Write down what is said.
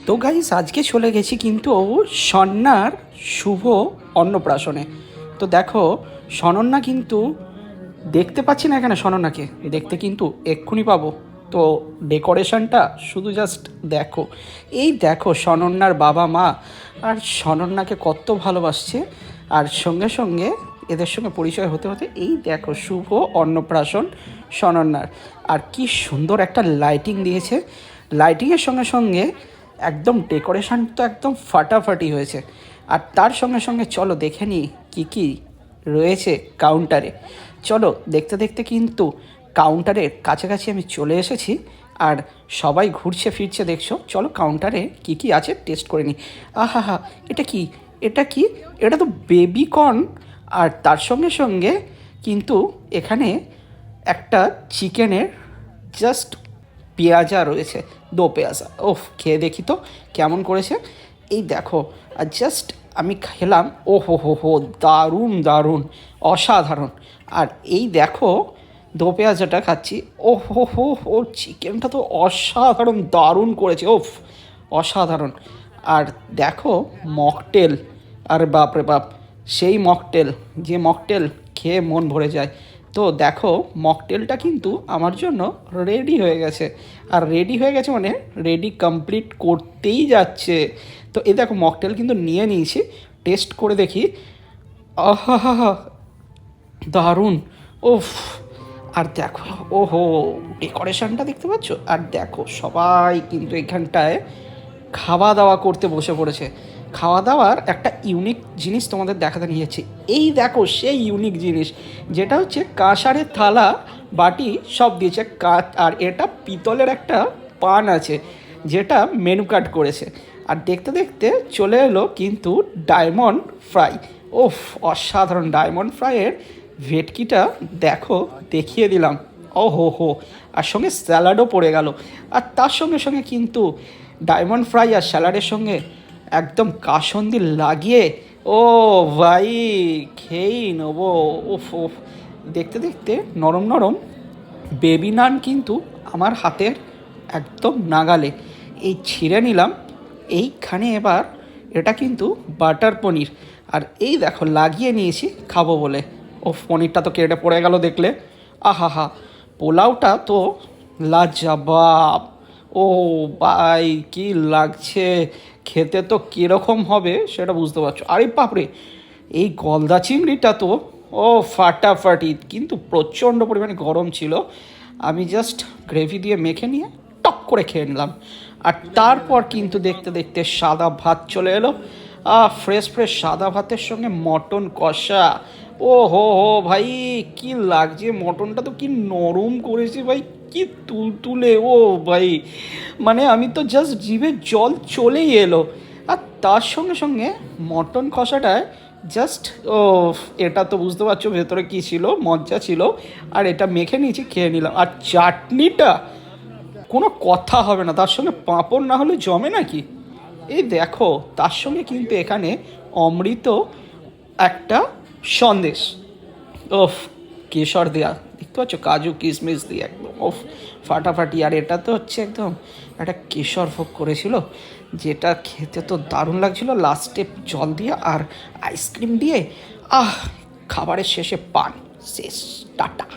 তো গাইস আজকে চলে গেছি কিন্তু সন্ন্যার শুভ অন্নপ্রাশনে। তো দেখো সনন্যা কিন্তু দেখতে পাচ্ছি না এখানে, সনন্যাকে দেখতে কিন্তু এক্ষুনি পাবো। তো ডেকোরেশনটা শুধু জাস্ট দেখো, এই দেখো সনন্যার বাবা মা আর সনন্যাকে কত ভালোবাসছে। আর সঙ্গে সঙ্গে এদের সঙ্গে পরিচয় হতে হতে এই দেখো শুভ অন্নপ্রাশন সনন্যার। আর কি সুন্দর একটা লাইটিং দিয়েছে, লাইটিংয়ের সঙ্গে সঙ্গে একদম ডেকোরেশন তো একদম ফাটাফাটি হয়েছে। আর তার সঙ্গে সঙ্গে চলো দেখে নিই কী কী রয়েছে কাউন্টারে। চলো দেখতে দেখতে কিন্তু কাউন্টারের কাছাকাছি আমি চলে এসেছি। আর সবাই ঘুরছে ফিরছে দেখছো, চলো কাউন্টারে কী কী আছে টেস্ট করে নিই। আহা হা, এটা কি, এটা কি, এটা তো বেবি কর্ন। আর তার সঙ্গে সঙ্গে কিন্তু এখানে একটা চিকেনের জাস্ট পেঁয়াজা রয়েছে, দো পেঁয়াজা। ওফ, খেয়ে দেখি তো কেমন করেছে। এই দেখো, আর জাস্ট আমি খেলাম, ও হো, দারুণ দারুণ, অসাধারণ। আর এই দেখো দো পেঁয়াজাটা খাচ্ছি, ও হো, চিকেনটা তো অসাধারণ দারুণ করেছে, ওফ অসাধারণ। আর দেখো মকটেল, আর বাপরে বাপ, সেই মকটেল, যে মকটেল খেয়ে মন ভরে যায়। তো দেখো মকটেলটা কিন্তু আমার জন্য রেডি হয়ে গেছে। আর রেডি হয়ে গেছে মানে রেডি কমপ্লিট করতেই যাচ্ছে। তো এই দেখো মকটেল কিন্তু নিয়ে নিয়েছি, টেস্ট করে দেখি। আহা, দারুণ, ওফ। আর দেখো ওহো, ডেকোরেশনটা দেখতে পাচ্ছ। আর দেখো সবাই কিন্তু এখানটায় খাওয়া দাওয়া করতে বসে পড়েছে। খাওয়া দাওয়ার একটা ইউনিক জিনিস তোমাদের দেখাতে নিয়ে যাচ্ছি। এই দেখো সেই ইউনিক জিনিস, যেটা হচ্ছে কাঁসারের থালা বাটি সব দিয়েছে কাঠ। আর এটা পিতলের একটা পান আছে, যেটা মেনু কার্ড করেছে। আর দেখতে দেখতে চলে এলো কিন্তু ডায়মন্ড ফ্রাই। ওফ, অসাধারণ। ডায়মন্ড ফ্রাইয়ের ভেটকিটা দেখো, দেখিয়ে দিলাম, ও হো, আর সঙ্গে স্যালাডও পড়ে গেল। আর তার সঙ্গে সঙ্গে কিন্তু ডায়মন্ড ফ্রাই আর স্যালাডের সঙ্গে একদম কাসন্দি লাগিয়ে, ও ভাই খেয়েই নেবো। ওফ ওফ, দেখতে দেখতে নরম নরম বেবি নান কিন্তু আমার হাতের একদম নাগালে। এই ছিঁড়ে নিলাম। এইখানে এবার এটা কিন্তু বাটার পনির। আর এই দেখো লাগিয়ে নিয়েছি খাবো বলে। ও পনিরটা তো কেটে পড়ে গেল দেখলে। আহা হা, পোলাওটা তো লাজবাব। ও ভাই, কি লাগছে খেতে, তো কীরকম হবে সেটা বুঝতে পারছো। আরে বাপরে, এই গলদা চিংড়িটা তো ও ফাটাফাটি, কিন্তু প্রচণ্ড পরিমাণে গরম ছিল। আমি জাস্ট গ্রেভি দিয়ে মেখে নিয়ে টক করে খেয়ে নিলাম। আর তারপর কিন্তু দেখতে দেখতে সাদা ভাত চলে এলো। ফ্রেশ ফ্রেশ সাদা ভাতের সঙ্গে মটন কষা। ও হো ভাই, কি লাগছে, মটনটা তো কি নরম করেছে ভাই, কি তুলতুলে। ও ভাই, মানে আমি তো জাস্ট জিভে জল চলেই এলো। আর তার সঙ্গে সঙ্গে মটন কষাটায় জাস্ট ও, এটা তো বুঝতে পারছো ভেতরে কী ছিল, মজ্জা ছিল। আর এটা মেখে নিয়েছি, খেয়ে নিলাম। আর চাটনিটা কোনো কথা হবে না, তার সঙ্গে পাঁপড় না হলে জমে নাকি। এই দেখো তার সঙ্গে কিন্তু এখানে অমৃত একটা সন্দেশ, ওফ, কেশর দেয়া, দেখতে পাচ্ছ কাজু কিশমিশ দিয়ে একদম ওফ ফাটাফাটি। আর এটা তো হচ্ছে একদম একটা কেশর ভোগ করেছিল, যেটা খেতে তো দারুণ লাগছিল। লাস্টে জল দিয়ে আর আইসক্রিম দিয়ে, খাবারের শেষে পান, শেষ, টাটা।